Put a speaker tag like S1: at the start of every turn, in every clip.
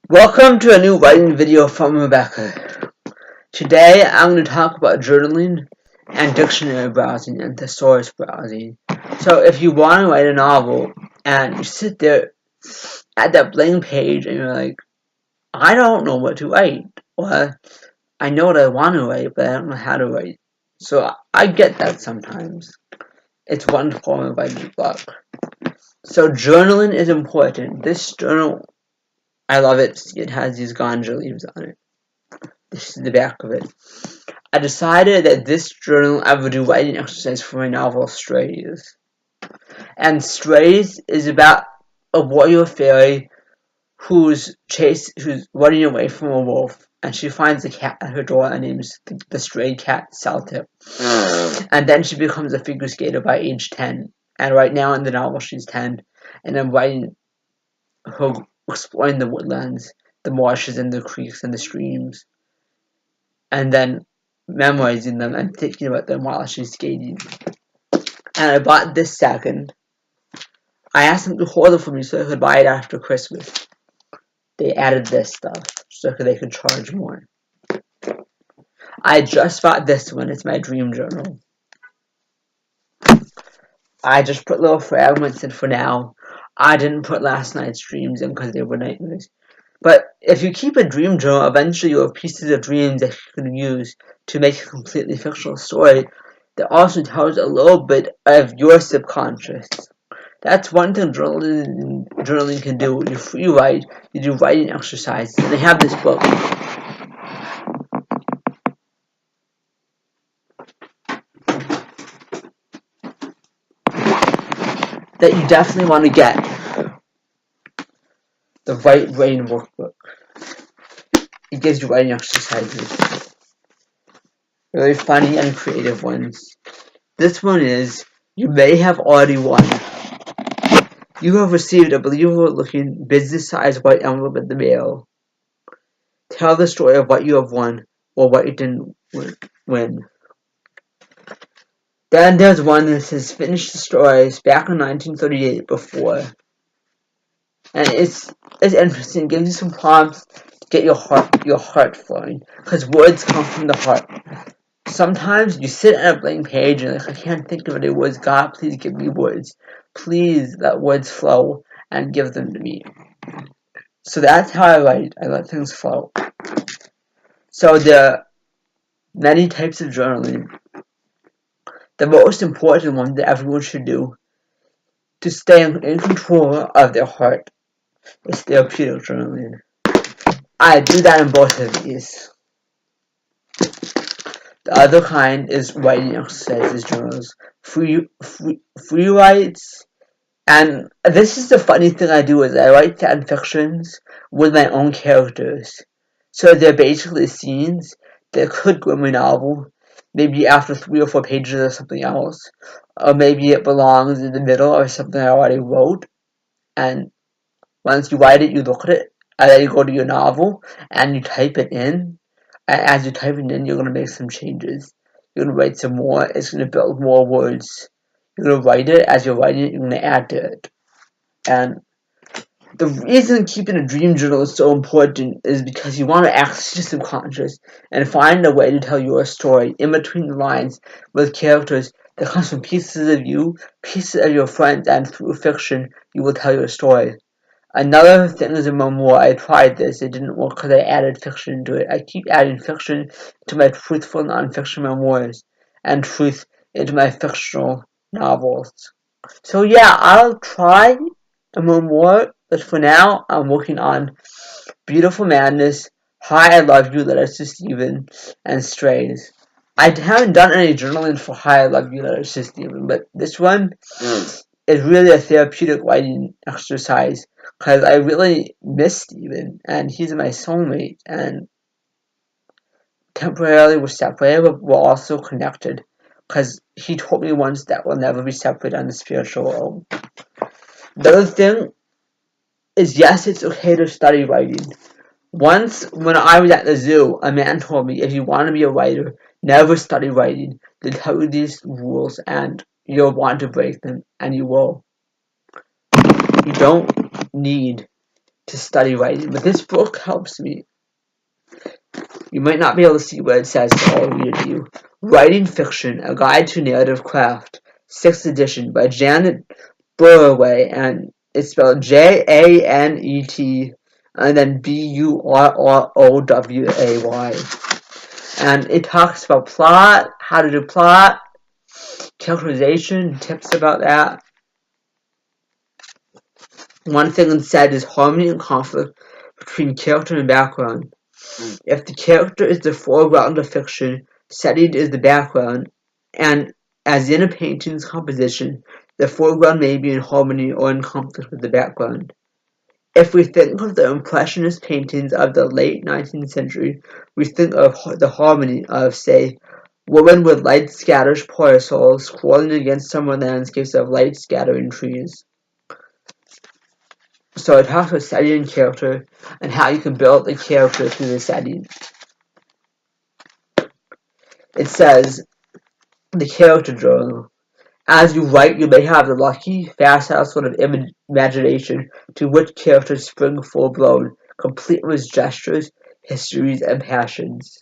S1: Welcome to a new writing video from Rebecca. Today I'm going to talk about journaling and dictionary browsing and thesaurus browsing. So if you want to write a novel and you sit there at that blank page and you're like, I don't know what to write. Or I know what I want to write, but I don't know how to write. So I get that sometimes. It's one form of writing block. So journaling is important. This journal, I love it. It has these ganja leaves on it. This is the back of it. I decided that this journal I would do writing exercise for my novel Strays. And Strays is about a warrior fairy who's running away from a wolf, and she finds a cat at her door and names the stray cat Celtic. And then she becomes a figure skater by age 10. And right now in the novel she's 10, and I'm writing her exploring the woodlands, the marshes and the creeks and the streams, and then memorizing them and thinking about them while she's skating. And I bought this second. I asked them to hold it for me so I could buy it after Christmas. They added this stuff so they could charge more. I just bought this one. It's my dream journal. I just put little fragments in for now. I didn't put last night's dreams in because they were nightmares. But if you keep a dream journal, eventually you'll have pieces of dreams that you can use to make a completely fictional story that also tells a little bit of your subconscious. That's one thing journaling can do. You free write, you do writing exercises, and I have this book. That you definitely want to get. The Right Brain Workbook. It gives you writing exercises. Really funny and creative ones. This one is, you may have already won. You have received a believable-looking, business-sized white envelope in the mail. Tell the story of what you have won or what you didn't win. Then there's one that says, finish the stories back in 1938 before. And it's interesting. It gives you some prompts to get your heart flowing. Because words come from the heart. Sometimes you sit on a blank page and like, I can't think of any words. God, please give me words. Please let words flow and give them to me. So that's how I write. I let things flow. So there are many types of journaling. The most important one that everyone should do to stay in control of their heart is therapeutic journaling. I do that in both of these. The other kind is writing exercises journals, free writes, and this is the funny thing I do is I write fan fictions with my own characters. So they're basically scenes that could go in my novel. Maybe after 3 or 4 pages of something else. Or maybe it belongs in the middle of something I already wrote. And once you write it, you look at it. And then you go to your novel and you type it in. And as you type it in, you're going to make some changes. You're going to write some more. It's going to build more words. You're going to write it. As you're writing it, you're going to add to it. And the reason keeping a dream journal is so important is because you want to access your subconscious and find a way to tell your story in between the lines with characters that comes from pieces of you, pieces of your friends, and through fiction you will tell your story. Another thing is a memoir. I tried this. It didn't work because I added fiction to it. I keep adding fiction to my truthful non-fiction memoirs and truth into my fictional novels. So yeah, I'll try a memoir, but for now, I'm working on Beautiful Madness, Hi I Love You, Letters to Stephen, and Strays. I haven't done any journaling for Hi I Love You, Letters to Stephen, but this one is really a therapeutic writing exercise because I really miss Stephen, and he's my soulmate, and temporarily we're separated, but we're also connected because he told me once that we'll never be separated on the spiritual world. The other thing is, yes, it's okay to study writing. Once, when I was at the zoo, a man told me, if you want to be a writer, never study writing. They tell you these rules, and you'll want to break them, and you will. You don't need to study writing, but this book helps me. You might not be able to see what it says, but I'll read it to you. Writing Fiction, A Guide to Narrative Craft, 6th edition by Janet Burroway, and it's spelled Janet and then Burroway. And it talks about plot, how to do plot, characterization, tips about that. One thing it said is harmony and conflict between character and background. If the character is the foreground of fiction, setting is the background, and as in a painting's composition, the foreground may be in harmony or in conflict with the background. If we think of the Impressionist paintings of the late 19th century, we think of the harmony of, say, women with light scattered parasols scrolling against summer landscapes of light scattering trees. So it talks about setting and character and how you can build the character through the setting. It says, the character journal. As you write, you may have the lucky, facile sort of imagination to which characters spring full-blown, complete with gestures, histories, and passions.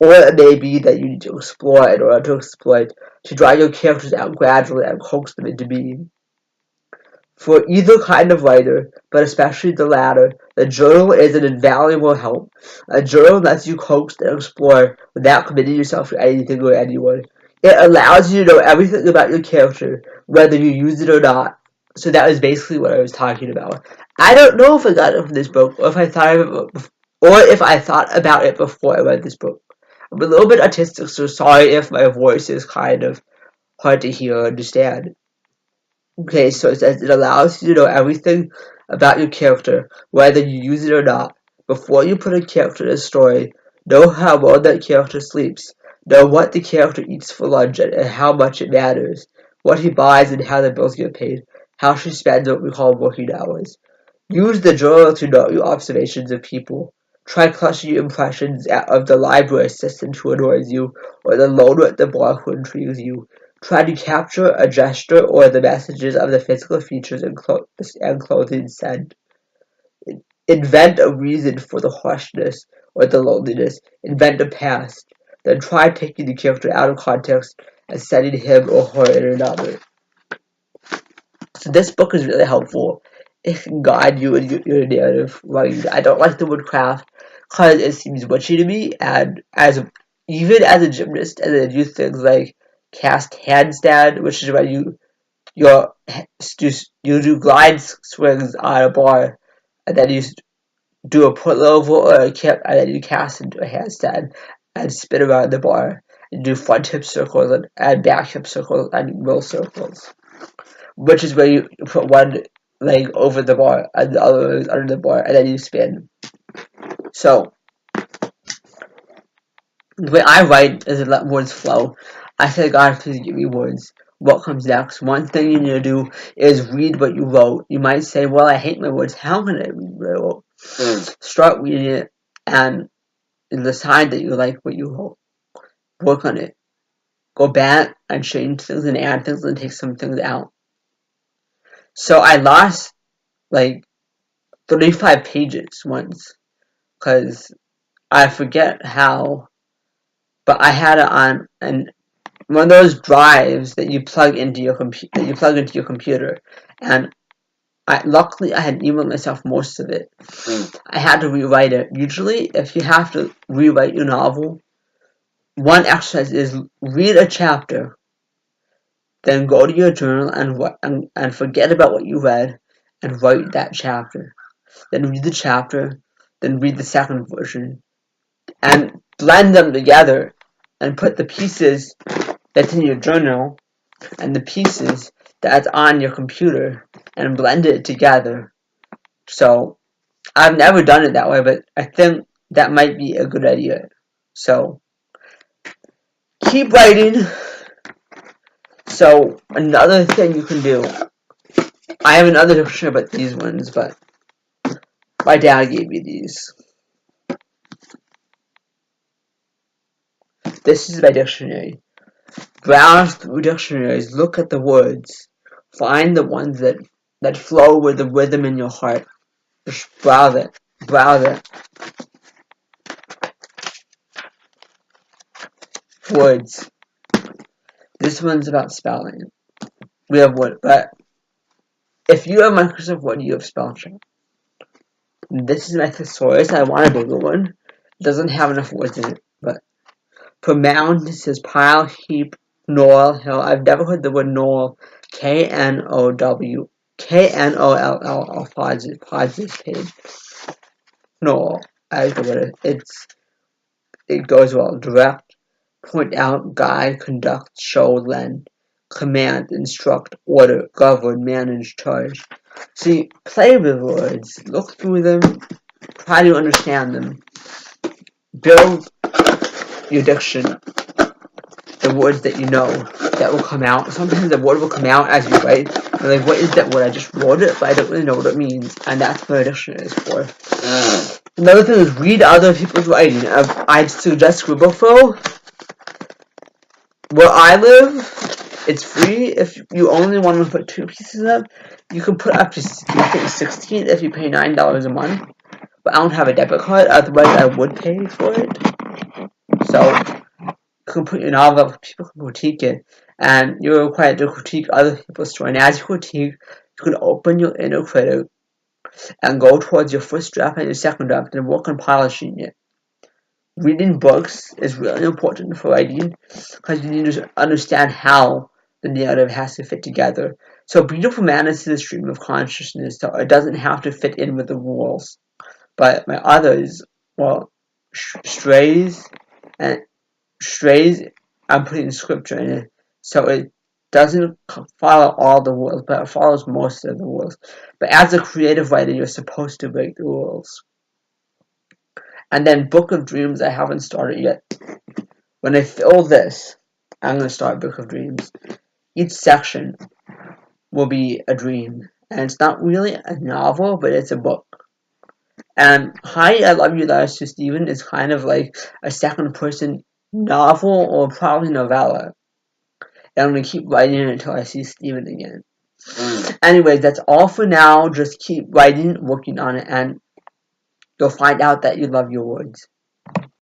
S1: Or it may be that you need to explore in order to exploit, to draw your characters out gradually and coax them into being. For either kind of writer, but especially the latter, the journal is an invaluable help. A journal lets you coax and explore without committing yourself to anything or anyone. It allows you to know everything about your character, whether you use it or not. So that was basically what I was talking about. I don't know if I got it from this book, or if I thought about it before I read this book. I'm a little bit autistic, so sorry if my voice is kind of hard to hear or understand. Okay, so it says it allows you to know everything about your character, whether you use it or not. Before you put a character in a story, know how well that character sleeps, know what the character eats for lunch and how much it matters, what he buys and how the bills get paid, how she spends what we call working hours. Use the journal to note your observations of people. Try clustering your impressions of the library assistant who annoys you, or the loner at the bar who intrigues you. Try to capture a gesture or the messages of the physical features and clothing scent. Invent a reason for the harshness or the loneliness. Invent a past. Then try taking the character out of context and setting him or her in another. So this book is really helpful. It can guide you in your narrative writing. I don't like the word craft because it seems witchy to me, and even as a gymnast, and I do things like cast handstand, which is when you do glide swings on a bar, and then you do a pullover or a kip, and then you cast into a handstand and spin around the bar, and do front hip circles and back hip circles and middle circles, which is where you put one leg over the bar and the other leg is under the bar, and then you spin. So the way I write is to let words flow. I say, God, please give me words. What comes next? One thing you need to do is read what you wrote. You might say, well, I hate my words. How can I read what I wrote? Start reading it and decide that you like what you wrote. Work on it. Go back and change things and add things and take some things out. So I lost like 35 pages once because I forget how, but I had it on one of those drives that you plug into your computer, and luckily I had emailed myself most of it. I had to rewrite it. Usually, if you have to rewrite your novel, one exercise is read a chapter, then go to your journal and forget about what you read and write that chapter. Then read the chapter, then read the second version, and blend them together and put the pieces that's in your journal and the pieces that's on your computer and blend it together. So I've never done it that way, but I think that might be a good idea. So keep writing. So another thing you can do, I have another dictionary about these ones, but my dad gave me these. This is my dictionary. Browse through dictionaries, look at the words, find the ones that flow with the rhythm in your heart. Just browse it. Browse it. Words. This one's about spelling. We have Word, but if you have Microsoft Word, you have spell check. This is my thesaurus. I want a bigger one. It doesn't have enough words in it, but for mound, it says pile, heap, knoll, hill. I've never heard the word knoll. Know. Knoll applies this page. Knoll. I like the word. It goes well. Direct, point out, guide, conduct, show, lend, command, instruct, order, govern, manage, charge. See, play with words. Look through them. Try to understand them. Build your diction. The words that you know that will come out. Sometimes the word will come out as you write. You're like, what is that word? I just wrote it, but I don't really know what it means. And that's what a dictionary is for. Another thing is read other people's writing. I'd suggest Scribbleflow. Where I live, it's free. If you only want to put 2 pieces up, you can put up to 16 if you pay $9 a month. But I don't have a debit card, otherwise I would pay for it. So you can put your novel up, people can critique it, and you're required to critique other people's story. And as you critique, you can open your inner critic and go towards your first draft and your second draft and work on polishing it. Reading books is really important for writing because you need to understand how the narrative has to fit together. So Beautiful Man is the stream of consciousness, so it doesn't have to fit in with the rules. But my others, well, strays, I'm putting scripture in it, so it doesn't follow all the rules, but it follows most of the rules. But as a creative writer, you're supposed to break the rules. And then Book of Dreams, I haven't started yet. When I fill this, I'm going to start Book of Dreams. Each section will be a dream. And it's not really a novel, but it's a book. And Hi, I Love You, Letters to Stephen is kind of like a second person novel or probably novella. And I'm going to keep writing it until I see Stephen again. Anyways, that's all for now. Just keep writing, working on it, and you'll find out that you love your words.